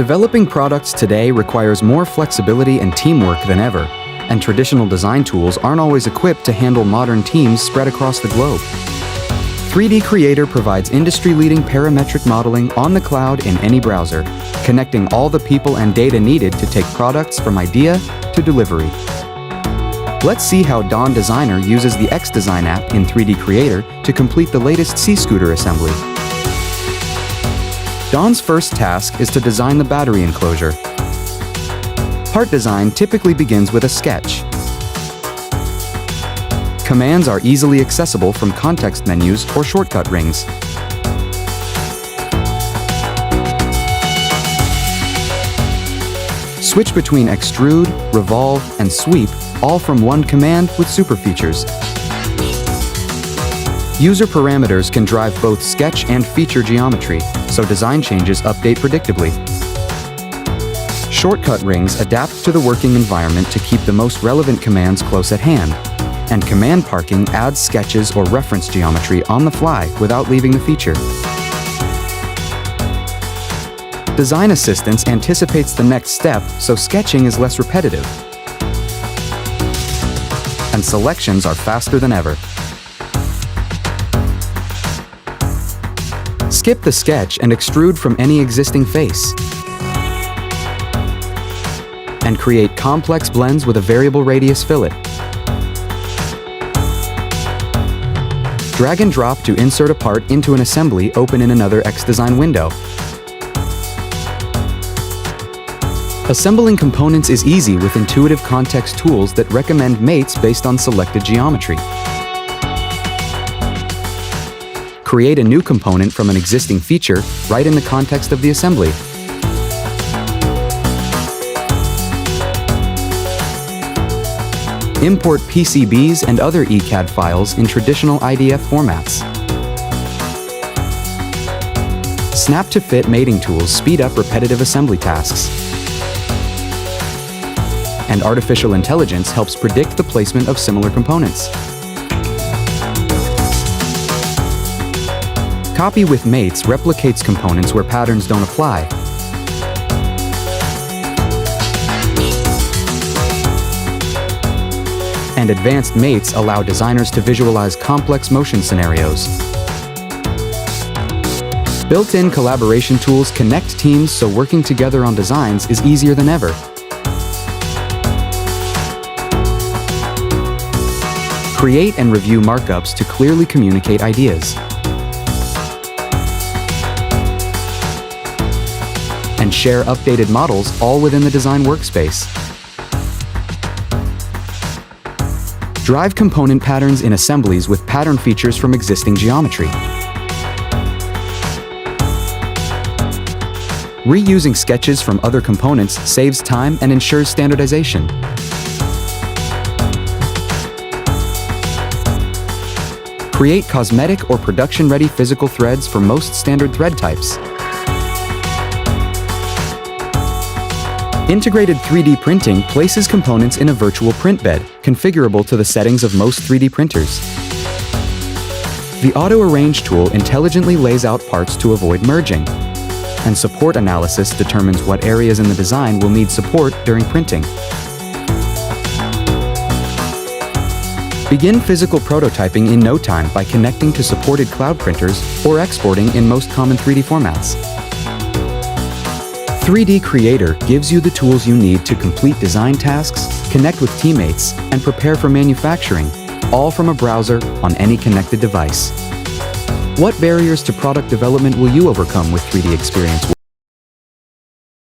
Developing products today requires more flexibility and teamwork than ever, and traditional design tools aren't always equipped to handle modern teams spread across the globe. 3D Creator provides industry-leading parametric modeling on the cloud in any browser, connecting all the people and data needed to take products from idea to delivery. Let's see how Dawn Designer uses the xDesign app in 3D Creator to complete the latest C-scooter assembly. Dawn's first task is to design the battery enclosure. Part design typically begins with a sketch. Commands are easily accessible from context menus or shortcut rings. Switch between extrude, revolve, and sweep, all from one command with super features. User parameters can drive both sketch and feature geometry, so design changes update predictably. Shortcut rings adapt to the working environment to keep the most relevant commands close at hand, and command parking adds sketches or reference geometry on the fly without leaving the feature. Design Assistance anticipates the next step, so sketching is less repetitive, and selections are faster than ever. Skip the sketch and extrude from any existing face, and create complex blends with a variable radius fillet. Drag and drop to insert a part into an assembly open in another xDesign window. Assembling components is easy with intuitive context tools that recommend mates based on selected geometry. Create a new component from an existing feature right in the context of the assembly. Import PCBs and other CAD files in traditional IDF formats. Snap-to-fit mating tools speed up repetitive assembly tasks. And artificial intelligence helps predict the placement of similar components. Copy with mates replicates components where patterns don't apply. And advanced mates allow designers to visualize complex motion scenarios. Built-in collaboration tools connect teams so working together on designs is easier than ever. Create and review markups to clearly communicate ideas. And share updated models all within the design workspace. Drive component patterns in assemblies with pattern features from existing geometry. Reusing sketches from other components saves time and ensures standardization. Create cosmetic or production-ready physical threads for most standard thread types. Integrated 3D printing places components in a virtual print bed, configurable to the settings of most 3D printers. The Auto-Arrange tool intelligently lays out parts to avoid merging, and support analysis determines what areas in the design will need support during printing. Begin physical prototyping in no time by connecting to supported cloud printers or exporting in most common 3D formats. 3D Creator gives you the tools you need to complete design tasks, connect with teammates, and prepare for manufacturing, all from a browser on any connected device. What barriers to product development will you overcome with 3DEXPERIENCE?